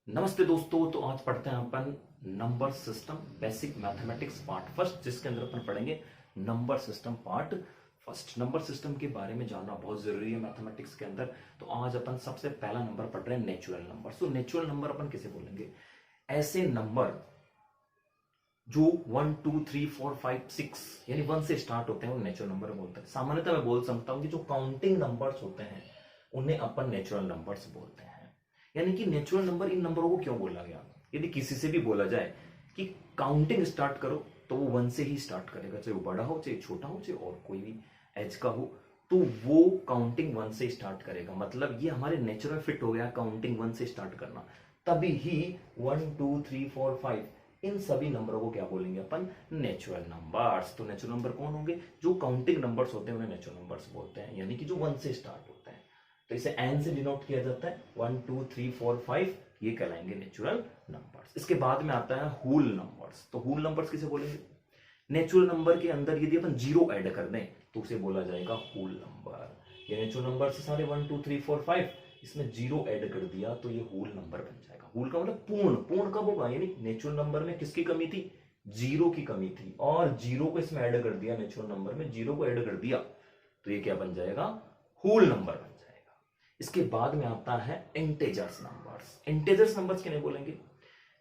नमस्ते दोस्तों। तो आज पढ़ते हैं अपन number system basic mathematics part first, जिसके अंदर अपन पढ़ेंगे number system part first. Number system के बारे में जानना बहुत जरूरी है मैथमेटिक्स के अंदर। तो आज अपन सबसे पहला नंबर पढ़ रहे हैं नेचुरल नंबर। तो नेचुरल नंबर अपन किसे बोलेंगे? ऐसे नंबर जो 1 2 3 4 5 6 यानी 1 से स्टार्ट होते हैं वो नेचुरल नंबर बोलते हैं। सामान्यतः मैं बोल सकता हूं कि जो काउंटिंग नंबर्स होते हैं उन्हें अपन नेचुरल नंबर्स बोलते हैं। यानी कि नेचुरल नंबर, इन नंबरों को क्यों बोला गया? यदि किसी से भी बोला जाए कि काउंटिंग स्टार्ट करो तो वो 1 से ही स्टार्ट करेगा, चाहे वो बड़ा हो चाहे छोटा हो चाहे और कोई भी एज का हो, तो वो काउंटिंग 1 से स्टार्ट करेगा। मतलब ये हमारे नेचर में फिट हो गया काउंटिंग 1 से स्टार्ट करना। तभी ही 1 2 3 4 5 इन सभी नंबरों को क्या बोलेंगे अपन? Natural numbers. तो नेचुरल नंबर कौन होंगे? जो काउंटिंग नंबर्स होते हैं उन्हें नेचुरल नंबर्स बोलते हैं, यानी कि जो 1 से स्टार्ट होते हैं। तो इसे एन से डिनोट किया जाता है। 1 2 3 4 5 ये कहलाएंगे नेचुरल नंबर्स। इसके बाद में आता है होल नंबर्स। तो होल नंबर्स किसे बोलेंगे? नेचुरल नंबर के अंदर यदि अपन जीरो ऐड कर दें तो उसे बोला जाएगा होल नंबर। ये नेचुरल नंबर से सारे 1 2 3 4 5 इसमें जीरो ऐड कर दिया तो ये होल नंबर बन जाएगा। होल का मतलब पूर्ण। पूर्ण कब होगा? यानी नेचुरल नंबर में किसकी कमी थी? जीरो की कमी थी, और जीरो को इसमें ऐड कर दिया। नेचुरल नंबर में जीरो को ऐड कर दिया तो ये क्या बन जाएगा? होल नंबर बन जाएगा। इसके बाद में आता है इंटेजर्स नंबर्स। इंटेजर्स नंबर्स किन्हें बोलेंगे?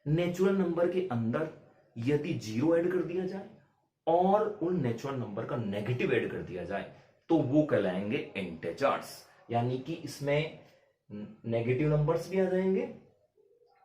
नेचुरल नंबर के अंदर यदि जीरो ऐड कर दिया जाए और उन नेचुरल नंबर का नेगेटिव ऐड कर दिया जाए तो वो कहलाएंगे इंटेजर्स। यानी कि इसमें नेगेटिव नंबर्स भी आ जाएंगे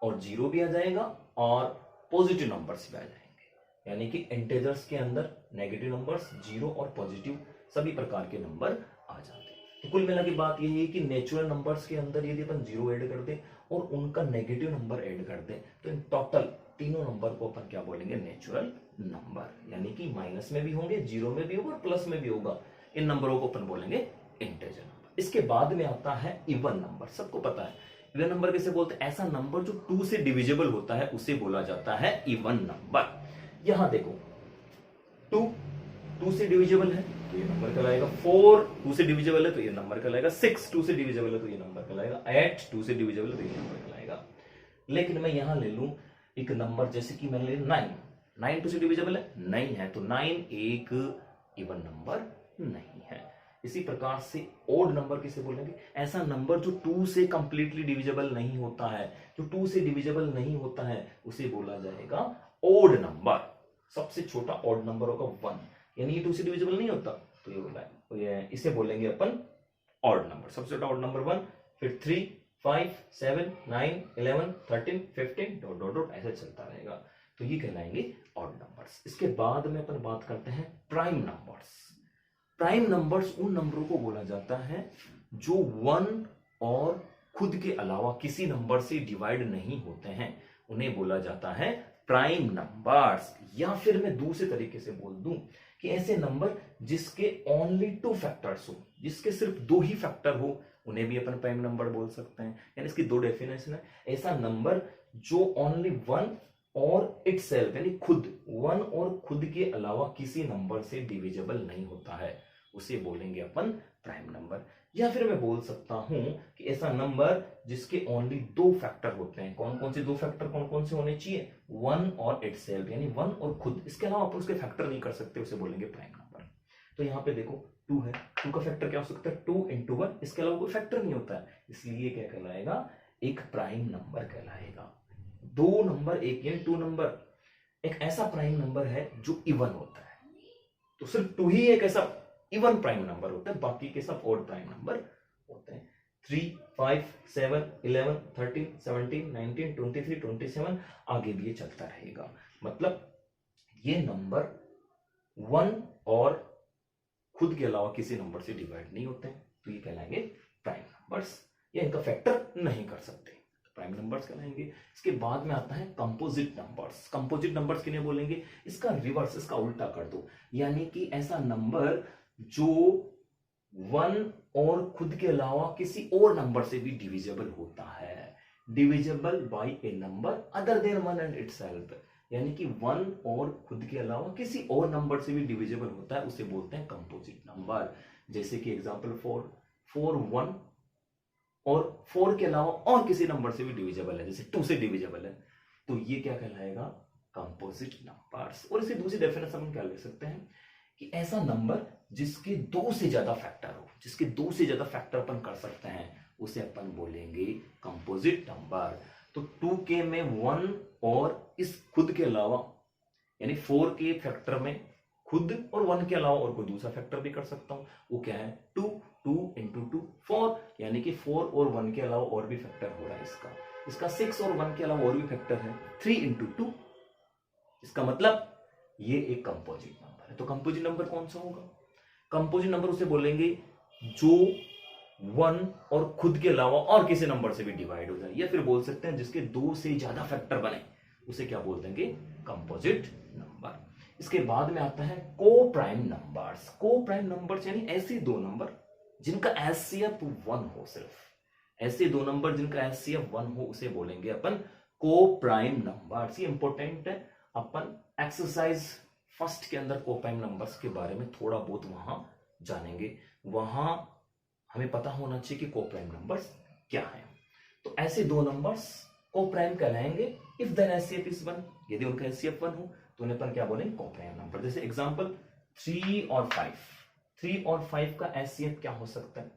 और जीरो भी आ जाएगा और पॉजिटिव नंबर्स भी आ जाएंगे। यानी कि इंटेजर्स के अंदर नेगेटिव नंबर्स, जीरो और पॉजिटिव सभी प्रकार के नंबर आ जाते हैं। तो कुल मिला के बात यही है कि नेचुरल नंबर्स के अंदर यदि अपन जीरो ऐड कर दें और उनका नेगेटिव नंबर ऐड कर दें तो इन टोटल तीनों नंबर को अपन क्या बोलेंगे? Natural number. यानी कि माइनस में भी होंगे, जीरो में भी होगा और प्लस में भी होगा। इन नंबरों को अपन बोलेंगे इंटेजर नंबर। इसके बाद में आता है इवन नंबर। सबको पता है इवन नंबर किसे बोलते हैं? ऐसा नंबर जो 2 से डिविजिबल होता है उसे बोला जाता है इवन नंबर। यहां देखो 2 2 से डिविजिबल है तो ये नंबर कहलाएगा। 4 2 से डिविजिबल है तो ये नंबर कहलाएगा। 6 2 से डिविजिबल है तो ये नंबर कहलाएगा। 8 2 से डिविजिबल है तो ये नंबर कहलाएगा। लेकिन मैं यहां ले लूं एक नंबर, जैसे कि मैंने 9 9 2 से डिविजिबल है? नहीं है, तो 9 एक इवन नंबर नहीं है। इसी प्रकार से ओड नंबर किसे बोलेंगे? ऐसा नंबर जो 2 से कंप्लीटली डिविजिबल नहीं होता है, जो 2 से डिविजिबल नहीं होता है उसे बोला जाएगा ओड नंबर। सबसे छोटा ओड नंबर होगा 1, यानी ये 2 से डिविजिबल नहीं होता तो ये बोला है, तो ये इसे बोलेंगे अपन ऑड नंबर। सबसे छोटा ऑड नंबर 1, फिर 3 5 7 9 11 13 15 डॉट डॉट डॉट ऐसे चलता रहेगा। तो ये कहलाएंगे ऑड नंबर्स। इसके बाद में अपन बात करते हैं प्राइम नंबर्स। प्राइम नंबर्स उन नंबरों को बोला जाता है जो 1 और खुद के अलावा किसी नंबर से डिवाइड नहीं होते हैं, उन्हें बोला जाता है प्राइम नंबर्स। या फिर मैं दूसरे तरीके से बोल दूं कि ऐसे नंबर जिसके ओनली 2 फैक्टर्स हो, जिसके सिर्फ 2 ही फैक्टर हो, उन्हें भी अपन प्राइम नंबर बोल सकते हैं। यानी इसकी 2 डेफिनेशन है। ऐसा नंबर जो ओनली 1 और इटसेल्फ यानी खुद 1 और खुद के अलावा किसी नंबर से डिविजिबल नहीं होता है, उसे बोलेंगे अपन प्राइम नंबर। या फिर मैं बोल सकता हूं कि ऐसा नंबर जिसके ओनली 2 फैक्टर होते हैं। कौन कौन से 2 फैक्टर कौन कौन से होने चाहिए? 1 और इटसेल्फ यानी 1 और खुद, इसके अलावा अपन उसके फैक्टर नहीं कर सकते, उसे बोलेंगे प्राइम नंबर। तो यहाँ पे देखो 2 है, 2 का फैक्टर क्या हो सकता है? 2 इंटू 1, इसके अलावा कोई फैक्टर नहीं होता है, इसलिए क्या कहलाएगा? एक प्राइम नंबर कहलाएगा। 2 नंबर एक यानी 2 नंबर एक ऐसा प्राइम नंबर है जो इवन होता है। तो सिर्फ 2 ही एक ऐसा इवन प्राइम नंबर होता है, बाकी के सब ऑड प्राइम नंबर होते हैं। 3 5 7 11 13 17 19 23 27 आगे भी ये चलता रहेगा। मतलब ये नंबर 1 और खुद के अलावा किसी नंबर से डिवाइड नहीं होते हैं, तो ये कहलाएंगे प्राइम नंबर्स। या इनका फैक्टर नहीं कर सकते, प्राइम नंबर्स कहलाएंगे। इसके बाद में आता है कंपोजिट नंबर्स। कंपोजिट नंबर्स किन्हें बोलेंगे? इसका रिवर्स, इसका उल्टा कर दो। यानी कि ऐसा नंबर जो 1 और खुद के अलावा किसी और नंबर से भी डिविजिबल होता है। Divisible by A number other than 1 and itself. यानी कि 1 और खुद के अलावा किसी और नंबर से भी डिविजिबल होता है, उसे बोलते हैं कंपोजिट नंबर। जैसे कि एग्जांपल 4 4 1 और 4 के अलावा और किसी नंबर से भी डिविजिबल है, जैसे 2 से डिविजिबल है, तो ये क्या कहलाएगा? Composite numbers. और इसकी दूसरी डेफिनेशन हम क्या ले सकते हैं कि ऐसा नंबर जिसके 2 से ज्यादा फैक्टर हो, जिसके 2 से ज्यादा फैक्टर अपन कर सकते हैं, उसे अपन बोलेंगे कंपोजिट नंबर। तो 2k में 1 और इस खुद के अलावा यानी 4 के फैक्टर में खुद और 1 के अलावा और कोई दूसरा फैक्टर भी कर सकता हूं, वो क्या है? 2 2 इंटू 2 4, यानी कि 4 और 1 के अलावा और भी फैक्टर हो रहा है इसका 6 और 1 के अलावा और भी फैक्टर है 3 इंटू 2। इसका मतलब ये एक कंपोजिट नंबर है। तो कंपोजिट नंबर कौन सा होगा? कंपोजिट नंबर उसे बोलेंगे जो 1 और खुद के अलावा और किसी नंबर से भी डिवाइड हो जाए, या फिर बोल सकते हैं जिसके 2 से ज्यादा फैक्टर बने, उसे क्या बोल देंगे? Composite number. इसके बाद में आता है को प्राइम नंबर्स। को प्राइम नंबर्स यानी ऐसे दो नंबर जिनका एचसीएफ 1 हो, सिर्फ ऐसे दो नंबर जिनका एचसीएफ 1 हो, उसे बोलेंगे अपन को प्राइम नंबर्स। ये इंपॉर्टेंट है, अपन एक्सरसाइज फर्स्ट के अंदर को प्राइम नंबर्स के बारे में थोड़ा बहुत वहां जानेंगे, वहां हमें पता होना चाहिए कि को प्राइम नंबर्स क्या है। तो ऐसे दो नंबर्स को प्राइम कहलाएंगे इफ देन एचसीएफ इज 1। यदि उनका एचसीएफ 1 हो तो उन्हें अपन क्या बोलेंगे? को प्राइम नंबर। जैसे एग्जांपल 3 और 5, 3 और 5 का एचसीएफ क्या हो सकता है?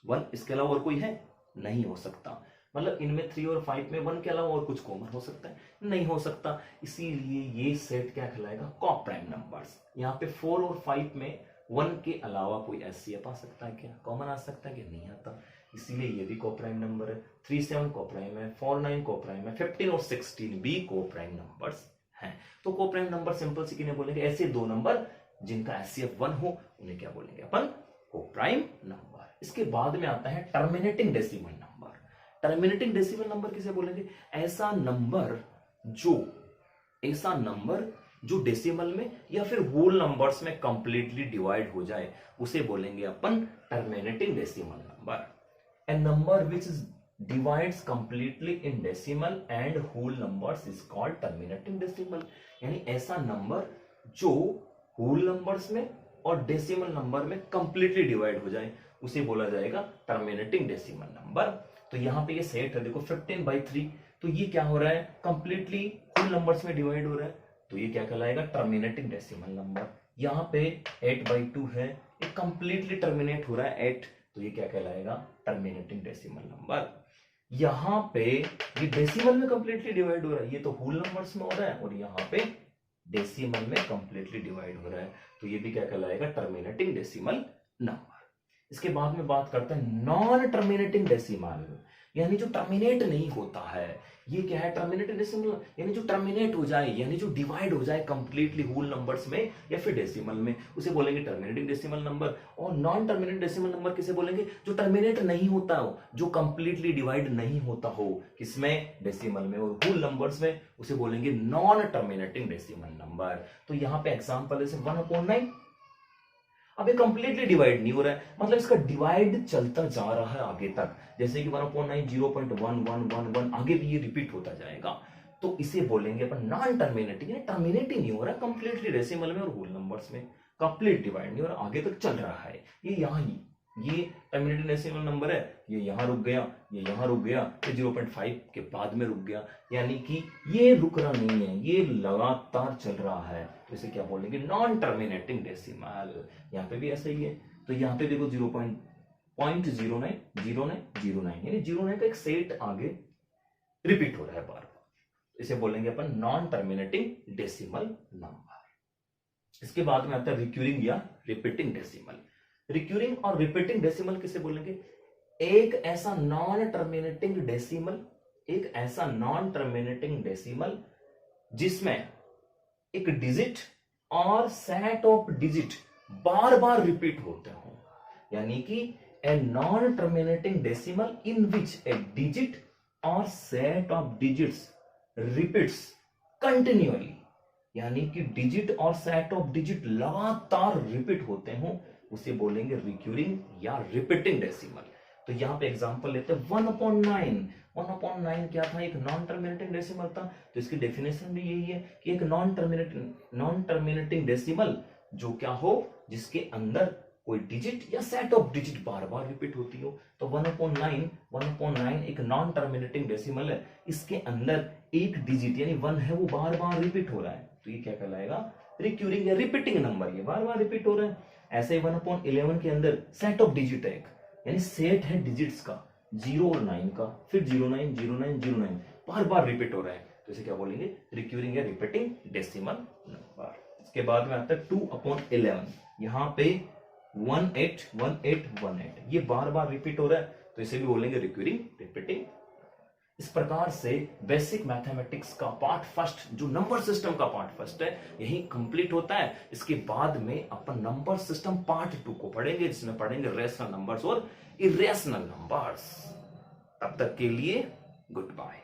1। इसके अलावा और कोई है? नहीं हो सकता। मतलब इनमें 3 और 5 में 1 के अलावा और कुछ कॉमन हो सकता है? नहीं हो सकता। इसीलिए ये सेट क्या कहलाएगा? को प्राइम नंबर्स। यहाँ पे 4 और 5 में 1 के अलावा कोई एचसीएफ आ सकता है क्या? कॉमन आ सकता है कि नहीं आता? इसीलिए ये भी को प्राइम नंबर है। 3 7 को प्राइम है, 4 9 को प्राइम है, 15 और 16 भी को प्राइम नंबर्स हैं। तो को प्राइम नंबर सिंपल से किन्हें बोलेंगे? ऐसे दो नंबर जिनका एचसीएफ 1 हो, उन्हें क्या बोलेंगे अपन? को प्राइम नंबर। इसके बाद में आता है terminating decimal number. Terminating decimal number किसे बोलेंगे? ऐसा नंबर जो डेसिमल में या फिर होल नंबर्स में कंप्लीटली डिवाइड हो जाए, उसे बोलेंगे अपन terminating decimal number. A number which is divides completely in decimal and whole numbers is called terminating decimal। यानी ऐसा नंबर जो whole numbers में और डेसिमल नंबर में कंप्लीटली डिवाइड हो जाए, उसे बोला जाएगा टर्मिनेटिंग डेसिमल नंबर। तो यहाँ पे ये सेट है, देखो 15/3, तो ये क्या हो रहा है? कंप्लीटली होल नंबर्स में डिवाइड हो रहा है, तो ये क्या कहलाएगा? Terminating decimal number. यहाँ पे 8/2 है, ये कंप्लीटली टर्मिनेट हो रहा है 8, तो ये क्या कहलाएगा? Terminating decimal number. यहाँ पे ये डेसिमल में कंप्लीटली डिवाइड हो रहा है, ये तो होल नंबर्स में हो रहा है, और यहाँ पे डेसिमल में कंप्लीटली डिवाइड हो रहा है, तो ये भी क्या कहलाएगा? Terminating decimal number. इसके बाद में बात करते हैं नॉन टर्मिनेटिंग डेसिमल, यानी जो टर्मिनेट नहीं होता है। ये क्या है? टर्मिनेटिंग डेसिमल यानी जो टर्मिनेट हो जाए, यानी जो डिवाइड हो जाए कंप्लीटली होल नंबर्स में या फिर डेसिमल में, उसे बोलेंगे टर्मिनेटिंग डेसिमल नंबर। और नॉन टर्मिनेटिंग डेसिमल नंबर किसे बोलेंगे? जो टर्मिनेट नहीं होता हो, जो कंप्लीटली डिवाइड नहीं होता हो, किसमें? डेसिमल में और होल नंबर्स में, उसे बोलेंगे नॉन टर्मिनेटिंग डेसिमल नंबर। तो यहाँ पे एग्जाम्पल जैसे 1/9, अब ये कंप्लीटली डिवाइड नहीं हो रहा है, मतलब इसका डिवाइड चलता जा रहा है आगे तक, जैसे कि 1/9 0.1111 आगे भी ये रिपीट होता जाएगा, तो इसे बोलेंगे अपन नॉन टर्मिनेटिंग। टर्मिनेट ही नहीं हो रहा, कंप्लीटली डेसिमल में और होल नंबर्स में कंप्लीट डिवाइड नहीं हो रहा, आगे तक चल रहा है। ये यहाँ ही ये टर्मिनेटिंग डेसिमल नंबर है, ये यहाँ रुक गया, ये यहाँ रुक गया, ये 0.5 के बाद में रुक गया, यानी कि ये रुक रहा नहीं है, ये लगातार चल रहा है, तो इसे क्या बोलेंगे? Non terminating decimal. यहाँ पे भी ऐसा ही है, तो यहाँ पे देखो 0.090909 यानी 09 का एक सेट आगे रिपीट हो रहा है बार बार, इसे बोलेंगे अपन नॉन टर्मिनेटिंग डेसिमल नंबर। इसके बाद में आता है रिक्यूरिंग या रिपीटिंग डेसिमल। रिक्यूरिंग और रिपीटिंग डेसिमल किसे बोलेंगे? एक ऐसा नॉन टर्मिनेटिंग डेसिमल जिसमें एक डिजिट और सेट ऑफ डिजिट बार बार रिपीट होते हो, यानी कि a non terminating decimal in which a digit और set of digits repeats continuously, यानी कि डिजिट और सेट ऑफ डिजिट लगातार रिपीट होते हो, उसे बोलेंगे रिक्यूरिंग या रिपीटिंग डेसिमल। तो यहां पे एग्जांपल लेते हैं 1/9। 1/9 क्या था? एक नॉन टर्मिनेटिंग डेसिमल था, तो इसकी डेफिनेशन भी यही है कि एक नॉन टर्मिनेटिंग डेसिमल जो क्या हो, जिसके अंदर कोई डिजिट या सेट ऑफ डिजिट बार बार रिपीट होती हो, तो 1/9 एक नॉन टर्मिनेटिंग डेसिमल है, इसके अंदर एक डिजिट यानी 1 है वो बार बार रिपीट हो रहा है, तो ये क्या कहलाएगा, रिक्यूरिंग या रिपीटिंग नंबर, ये बार बार रिपीट हो रहा है। ऐसे 1/11 के अंदर सेट ऑफ डिजिट है एक, यानी सेट है डिजिट्स का 0 और 9 का, फिर 09 09 09 बार बार रिपीट हो रहा है, तो इसे क्या बोलेंगे, रिक्यूरिंग या रिपीटिंग डेसिमल नंबर। इसके बाद में आता है 2/11, यहाँ पे 181818 ये बार बार रिपीट हो रहा है, तो इसे भी बोलेंगे रिक्यूरिंग रिपीटिंग। इस प्रकार से बेसिक मैथमेटिक्स का पार्ट फर्स्ट, जो नंबर सिस्टम का पार्ट फर्स्ट है, यही कंप्लीट होता है। इसके बाद में अपन नंबर सिस्टम पार्ट 2 को पढ़ेंगे, जिसमें पढ़ेंगे रेशनल नंबर्स और इरेशनल नंबर्स। तब तक के लिए गुड बाय।